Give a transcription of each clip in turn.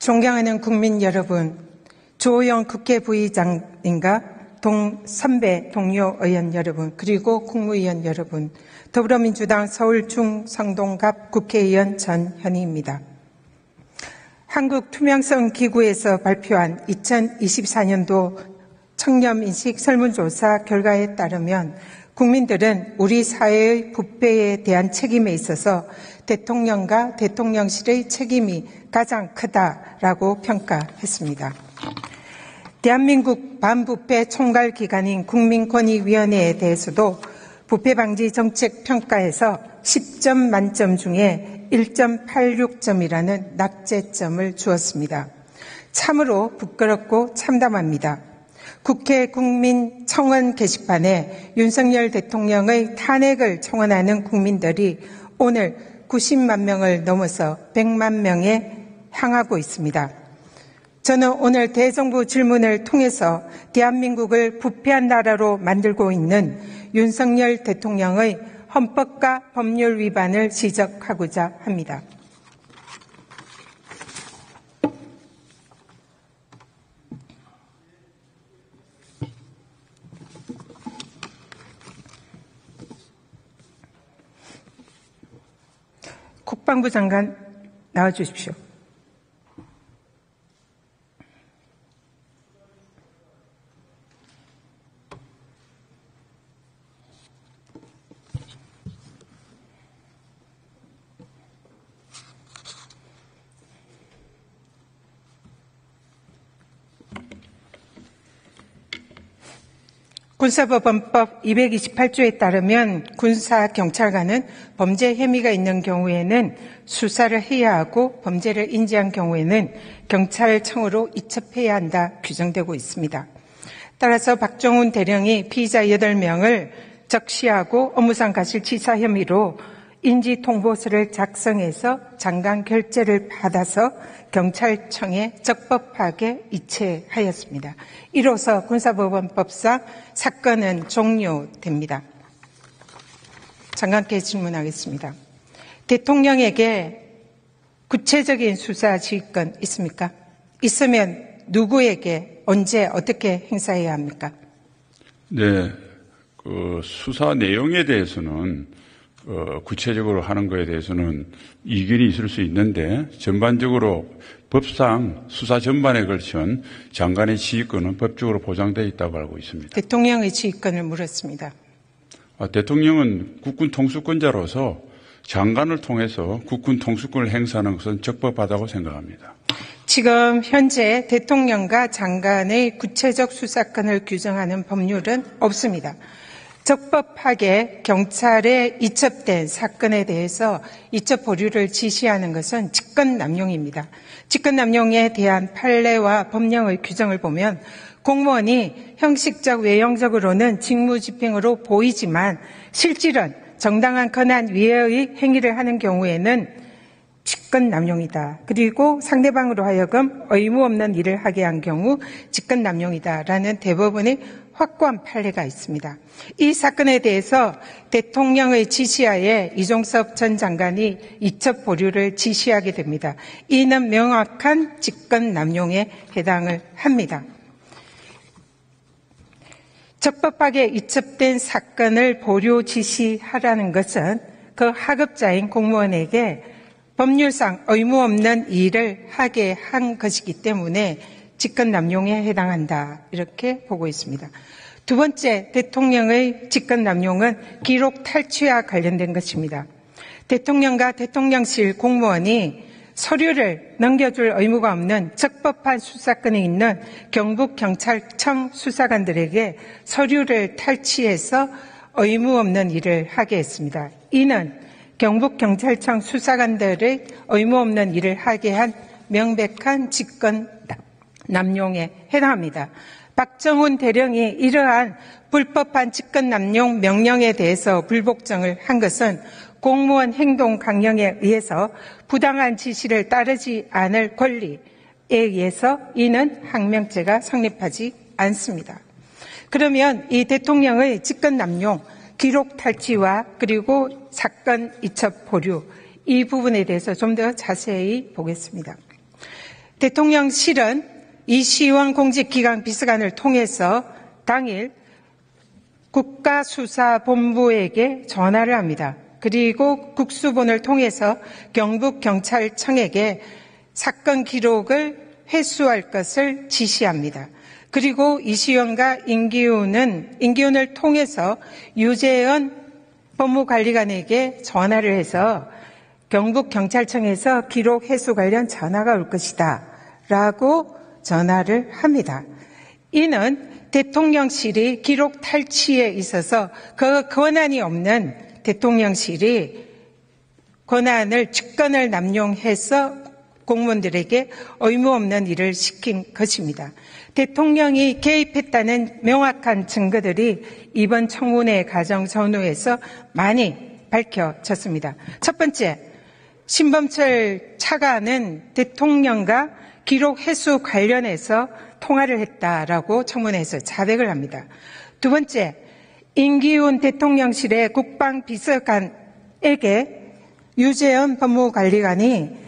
존경하는 국민 여러분, 조호영 국회 부의장님과 선배 동료 의원 여러분, 그리고 국무위원 여러분, 더불어민주당 서울 중성동갑 국회의원 전현희입니다. 한국투명성기구에서 발표한 2024년도 청렴인식 설문조사 결과에 따르면 국민들은 우리 사회의 부패에 대한 책임에 있어서 대통령과 대통령실의 책임이 가장 크다라고 평가했습니다. 대한민국 반부패 총괄기관인 국민권익위원회에 대해서도 부패방지 정책 평가에서 10점 만점 중에 1.86점이라는 낙제점을 주었습니다. 참으로 부끄럽고 참담합니다. 국회 국민청원 게시판에 윤석열 대통령의 탄핵을 청원하는 국민들이 오늘 90만 명을 넘어서 100만 명에 향하고 있습니다. 저는 오늘 대정부 질문을 통해서 대한민국을 부패한 나라로 만들고 있는 윤석열 대통령의 헌법과 법률 위반을 지적하고자 합니다. 국방부 장관 나와주십시오. 군사법원법 228조에 따르면 군사경찰관은 범죄 혐의가 있는 경우에는 수사를 해야 하고 범죄를 인지한 경우에는 경찰청으로 이첩해야 한다 규정되고 있습니다. 따라서 박정훈 대령이 피의자 8명을 적시하고 업무상 과실치사 혐의로 인지통보서를 작성해서 장관 결재를 받아서 경찰청에 적법하게 이체하였습니다. 이로써 군사법원법상 사건은 종료됩니다. 장관께 질문하겠습니다. 대통령에게 구체적인 수사 지휘권 있습니까? 있으면 누구에게 언제 어떻게 행사해야 합니까? 네, 수사 내용에 대해서는 구체적으로 하는 것에 대해서는 이견이 있을 수 있는데 전반적으로 법상 수사 전반에 걸친 장관의 지휘권은 법적으로 보장되어 있다고 알고 있습니다. 대통령의 지휘권을 물었습니다. 대통령은 국군 통수권자로서 장관을 통해서 국군 통수권을 행사하는 것은 적법하다고 생각합니다. 지금 현재 대통령과 장관의 구체적 수사권을 규정하는 법률은 없습니다. 적법하게 경찰에 이첩된 사건에 대해서 이첩 보류를 지시하는 것은 직권남용입니다. 직권남용에 대한 판례와 법령의 규정을 보면 공무원이 형식적 외형적으로는 직무집행으로 보이지만 실질은 정당한 권한 위에의 행위를 하는 경우에는 직권남용이다. 그리고 상대방으로 하여금 의무 없는 일을 하게 한 경우 직권남용이다라는 대법원의 확고한 판례가 있습니다. 이 사건에 대해서 대통령의 지시하에 이종섭 전 장관이 이첩 보류를 지시하게 됩니다. 이는 명확한 직권남용에 해당을 합니다. 적법하게 이첩된 사건을 보류 지시하라는 것은 그 하급자인 공무원에게 법률상 의무 없는 일을 하게 한 것이기 때문에 직권남용에 해당한다. 이렇게 보고 있습니다. 두 번째, 대통령의 직권남용은 기록 탈취와 관련된 것입니다. 대통령과 대통령실 공무원이 서류를 넘겨줄 의무가 없는 적법한 수사권이 있는 경북경찰청 수사관들에게 서류를 탈취해서 의무 없는 일을 하게 했습니다. 이는 경북경찰청 수사관들의 의무 없는 일을 하게 한 명백한 직권남용에 해당합니다. 박정훈 대령이 이러한 불법한 직권남용 명령에 대해서 불복종을 한 것은 공무원 행동 강령에 의해서 부당한 지시를 따르지 않을 권리에 의해서 이는 항명죄가 성립하지 않습니다. 그러면 이 대통령의 직권남용, 기록 탈취와 그리고 사건 이첩 보류 이 부분에 대해서 좀 더 자세히 보겠습니다. 대통령실은 이시원 공직기강 비서관을 통해서 당일 국가수사본부에게 전화를 합니다. 그리고 국수본을 통해서 경북경찰청에게 사건 기록을 회수할 것을 지시합니다. 그리고 이시원과 임기훈을 통해서 유재현 법무관리관에게 전화를 해서 경북경찰청에서 기록 회수 관련 전화가 올 것이다 라고 전화를 합니다. 이는 대통령실이 기록 탈취에 있어서 그 권한이 없는 대통령실이 직권을 남용해서 공무원들에게 의무 없는 일을 시킨 것입니다. 대통령이 개입했다는 명확한 증거들이 이번 청문회 과정 전후에서 많이 밝혀졌습니다. 첫 번째, 신범철 차관은 대통령과 기록 회수 관련해서 통화를 했다라고 청문회에서 자백을 합니다. 두 번째, 임기훈 대통령실의 국방비서관에게 유재현 법무관리관이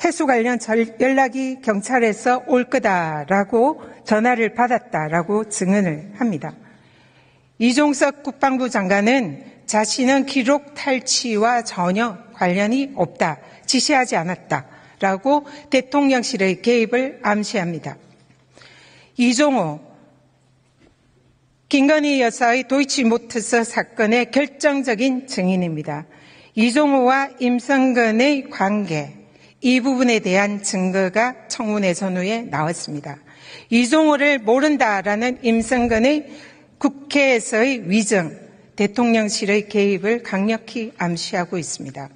회수 관련 연락이 경찰에서 올 거다라고 전화를 받았다라고 증언을 합니다. 이종석 국방부 장관은 자신은 기록 탈취와 전혀 관련이 없다, 지시하지 않았다라고 대통령실의 개입을 암시합니다. 이종호, 김건희 여사의 도이치모터스 사건의 결정적인 증인입니다. 이종호와 임성근의 관계, 이 부분에 대한 증거가 청문회 전후에 나왔습니다. 이종호를 모른다라는 임성근의 국회에서의 위증, 대통령실의 개입을 강력히 암시하고 있습니다.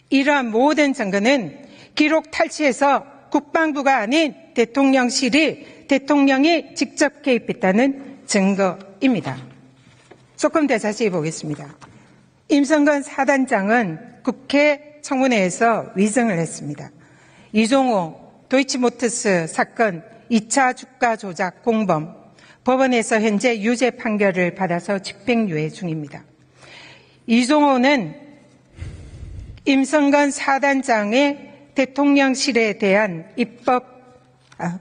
이러한 모든 증거는 기록 탈취에서 국방부가 아닌 대통령이 직접 개입했다는 증거입니다. 조금 더 자세히 보겠습니다. 임성근 사단장은 국회 청문회에서 위증을 했습니다. 이종호 도이치모터스 사건 2차 주가 조작 공범, 법원에서 현재 유죄 판결을 받아서 집행유예 중입니다. 이종호는 임성근 사단장의 대통령실에 대한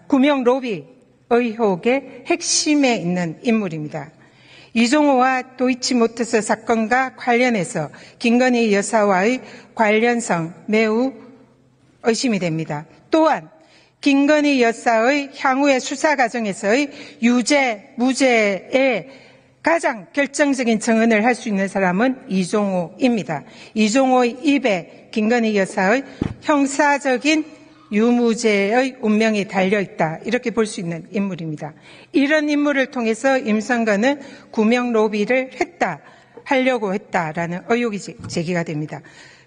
구명 로비 의혹의 핵심에 있는 인물입니다. 이종호와 도이치모터스 사건과 관련해서 김건희 여사와의 관련성 매우 의심이 됩니다. 또한 김건희 여사의 향후의 수사 과정에서의 유죄, 무죄에 가장 결정적인 증언을 할 수 있는 사람은 이종호입니다. 이종호의 입에 김건희 여사의 형사적인 유무죄의 운명이 달려있다, 이렇게 볼 수 있는 인물입니다. 이런 인물을 통해서 임성근은 구명 로비를 하려고 했다라는 의혹이 제기가 됩니다.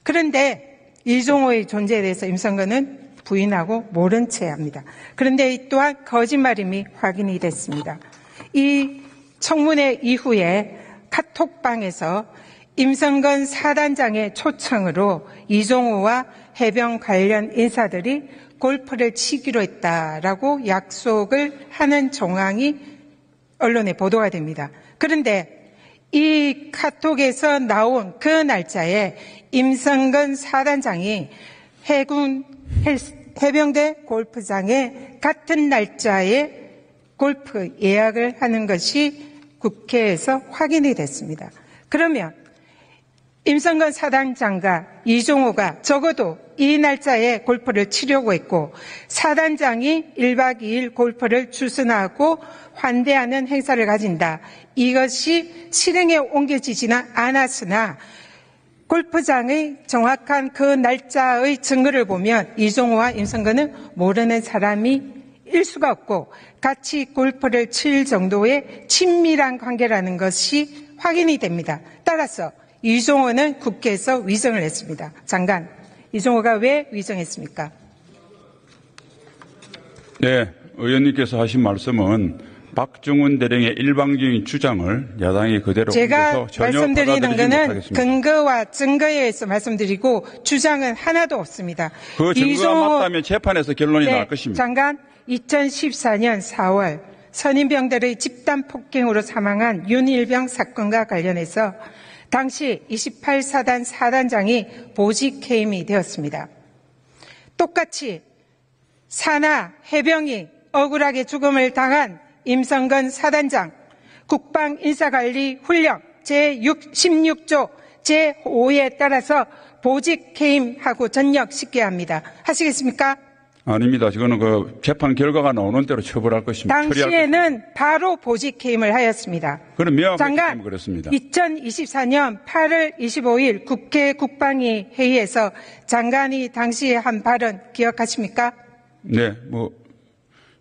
그런데 이종호의 존재에 대해서 임성근은 부인하고 모른 채 합니다. 그런데 이 또한 거짓말임이 확인이 됐습니다. 이 청문회 이후에 카톡방에서 임성근 사단장의 초청으로 이종호와 해병 관련 인사들이 골프를 치기로 했다라고 약속을 하는 정황이 언론에 보도가 됩니다. 그런데 이 카톡에서 나온 그 날짜에 임성근 사단장이 해병대 골프장에 같은 날짜에 골프 예약을 하는 것이 국회에서 확인이 됐습니다. 그러면 임성근 사단장과 이종호가 적어도 이 날짜에 골프를 치려고 했고, 사단장이 1박 2일 골프를 주선하고 환대하는 행사를 가진다, 이것이 실행에 옮겨지지는 않았으나 골프장의 정확한 그 날짜의 증거를 보면 이종호와 임성근은 모르는 사람일 수가 없고 같이 골프를 칠 정도의 친밀한 관계라는 것이 확인이 됩니다. 따라서 이종호는 국회에서 위증을 했습니다. 장관, 이종호가 왜 위증했습니까? 네, 의원님께서 하신 말씀은 박정훈 대령의 일방적인 주장을 야당이 그대로 제가 전혀 말씀드리는 받아들이지 것은 못하겠습니다. 근거와 증거에 의해서 말씀드리고 주장은 하나도 없습니다. 그 증거가 맞다면 재판에서 결론이 나올 것입니다. 장관, 2014년 4월 선임병들의 집단 폭행으로 사망한 윤일병 사건과 관련해서 당시 28사단 사단장이 보직 해임이 되었습니다. 똑같이 산하 해병이 억울하게 죽음을 당한 임성근 사단장 국방인사관리 훈령 제16조 제5에 따라서 보직 해임하고 전역시켜야 합니다. 하시겠습니까? 아닙니다. 이거는 그 재판 결과가 나오는 대로 처벌할 것입니다. 당시에는 바로 보직 해임을 하였습니다. 그럼 명확하기 장관, 때문에 그렇습니다. 2024년 8월 25일 국회 국방위 회의에서 장관이 당시에 한 발언 기억하십니까? 네,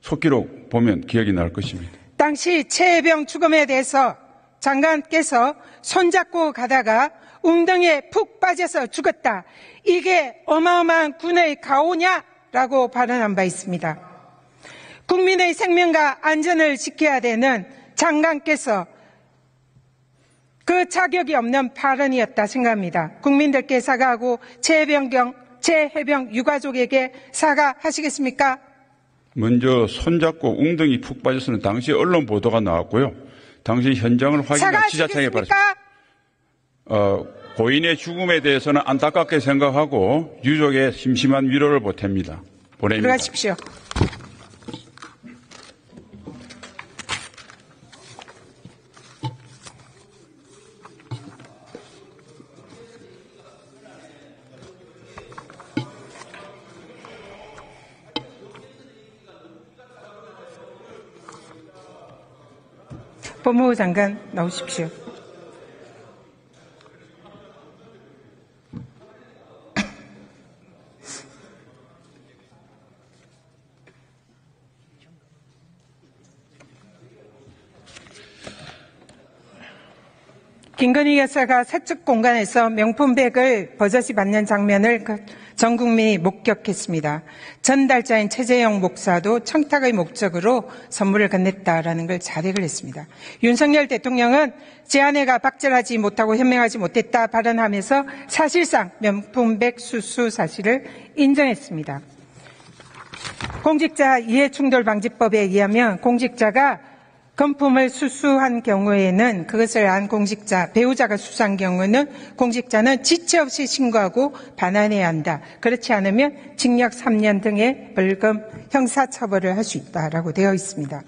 속기록 보면 기억이 날 것입니다. 당시 최혜병 죽음에 대해서 장관께서 손잡고 가다가 웅덩이에 푹 빠져서 죽었다. 이게 어마어마한 군의 가오냐라고 발언한 바 있습니다. 국민의 생명과 안전을 지켜야 되는 장관께서 그 자격이 없는 발언이었다 생각합니다. 국민들께 사과하고 최혜병 유가족에게 사과하시겠습니까? 먼저 손잡고 웅덩이 푹 빠져서는 당시 언론 보도가 나왔고요. 당시 현장을 확인한 지자체에 사과하시겠습니까? 고인의 죽음에 대해서는 안타깝게 생각하고 유족의 심심한 위로를 보냅니다. 들어가십시오. 법무부 장관 나오십시오. 김건희 여사가 사측 공간에서 명품백을 버젓이 받는 장면을 전 국민이 목격했습니다. 전달자인 최재형 목사도 청탁의 목적으로 선물을 건넸다라는 걸 자백을 했습니다. 윤석열 대통령은 제 아내가 박절하지 못하고 현명하지 못했다 발언하면서 사실상 명품백 수수 사실을 인정했습니다. 공직자 이해충돌방지법에 의하면 공직자가 금품을 수수한 경우에는 그것을 안 공직자, 배우자가 수수한 경우는 공직자는 지체 없이 신고하고 반환해야 한다. 그렇지 않으면 징역 3년 등의 벌금, 형사처벌을 할 수 있다라고 되어 있습니다.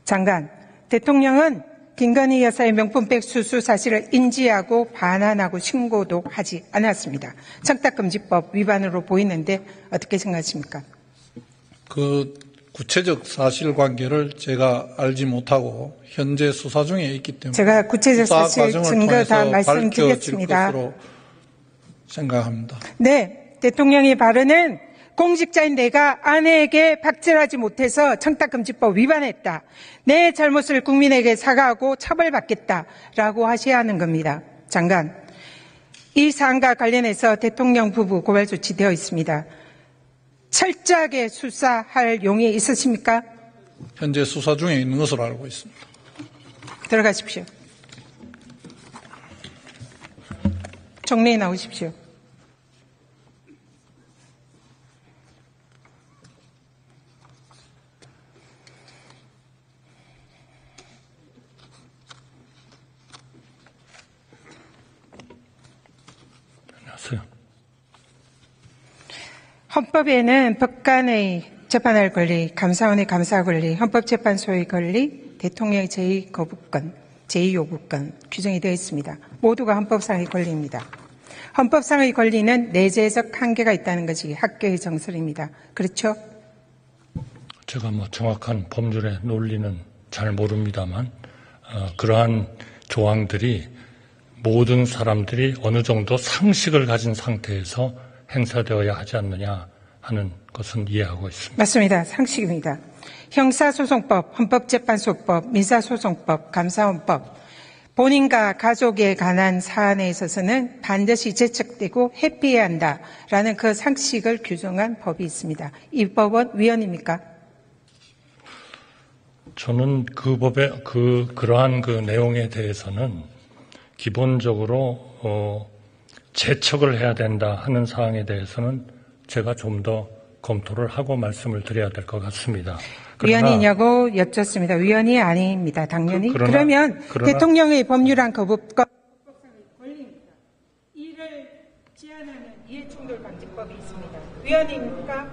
장관, 대통령은 김건희 여사의 명품백 수수 사실을 인지하고 반환하고 신고도 하지 않았습니다. 청탁금지법 위반으로 보이는데 어떻게 생각하십니까? 구체적 사실관계를 제가 알지 못하고 현재 수사 중에 있기 때문에 제가 구체적 사실 증거 다 말씀드렸습니다. 것으로 생각합니다. 네, 대통령의 발언은 공직자인 내가 아내에게 박절하지 못해서 청탁금지법 위반했다. 내 잘못을 국민에게 사과하고 처벌받겠다라고 하셔야 하는 겁니다. 장관, 이 사안과 관련해서 대통령 부부 고발 조치되어 있습니다. 철저하게 수사할 용의 있으십니까? 현재 수사 중에 있는 것으로 알고 있습니다. 들어가십시오. 정리해 나오십시오. 안녕하세요. 헌법에는 법관의 재판할 권리, 감사원의 감사 권리, 헌법재판소의 권리, 대통령의 제2거부권, 제2요구권 규정이 되어 있습니다. 모두가 헌법상의 권리입니다. 헌법상의 권리는 내재적 한계가 있다는 것이 학계의 정설입니다. 그렇죠? 제가 정확한 법률의 논리는 잘 모릅니다만 그러한 조항들이 모든 사람들이 어느 정도 상식을 가진 상태에서 행사되어야 하지 않느냐 하는 것은 이해하고 있습니다. 맞습니다. 상식입니다. 형사소송법, 헌법재판소법, 민사소송법, 감사원법, 본인과 가족에 관한 사안에 있어서는 반드시 제척되고 회피해야 한다라는 그 상식을 규정한 법이 있습니다. 이 법은 위헌입니까? 저는 그 법의 그러한 그 내용에 대해서는 기본적으로 제척을 해야 된다 하는 사항에 대해서는 제가 좀 더 검토를 하고 말씀을 드려야 될 것 같습니다. 위헌이냐고 여쭙습니다. 위헌이 아닙니다. 당연히. 그러면 대통령의 법률안 거부권 헌법상의 권리입니다. 이를 제한하는 이해충돌방지법이 있습니다. 위헌입니까?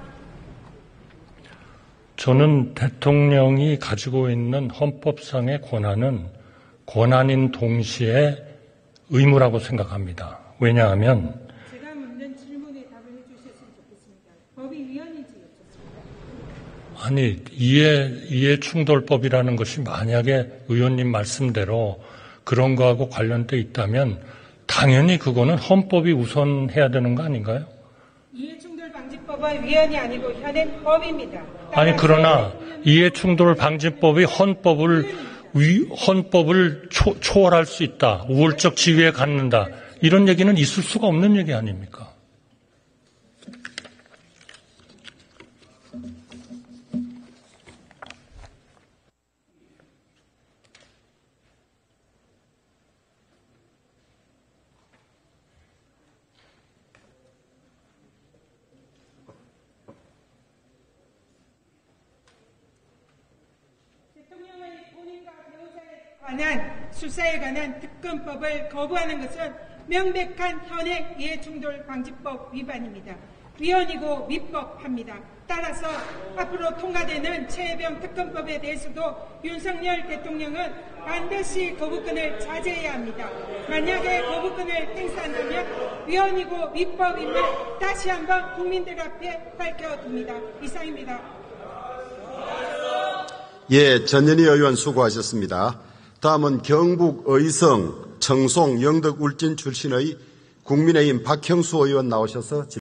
저는 대통령이 가지고 있는 헌법상의 권한은 권한인 동시에 의무라고 생각합니다. 왜냐하면 제가 묻는 질문에 답을 해주셨으면 좋겠습니다. 법이 위헌인지 여쭙습니다. 아니 이해충돌법이라는 것이 만약에 의원님 말씀대로 그런 거하고 관련돼 있다면 당연히 그거는 헌법이 우선해야 되는 거 아닌가요? 이해충돌방지법은 위헌이 아니고 현행 법입니다. 아니 그러나 이해충돌방지법이 헌법을 초월할 수 있다. 우월적 지위에 갖는다. 이런 얘기는 있을 수가 없는 얘기 아닙니까? 대통령의 본인과 배우자에 관한 수사에 관한 특검법을 거부하는 것은 명백한 현행 이해충돌방지법 위반입니다. 위헌이고 위법합니다. 따라서 앞으로 통과되는 최혜병 특검법에 대해서도 윤석열 대통령은 반드시 거부권을 자제해야 합니다. 만약에 거부권을 행사한다면 위헌이고 위법임을 다시 한번 국민들 앞에 밝혀둡니다. 이상입니다. 예, 전현희 의원 수고하셨습니다. 다음은 경북 의성, 청송, 영덕, 울진 출신의 국민의힘 박형수 의원 나오셔서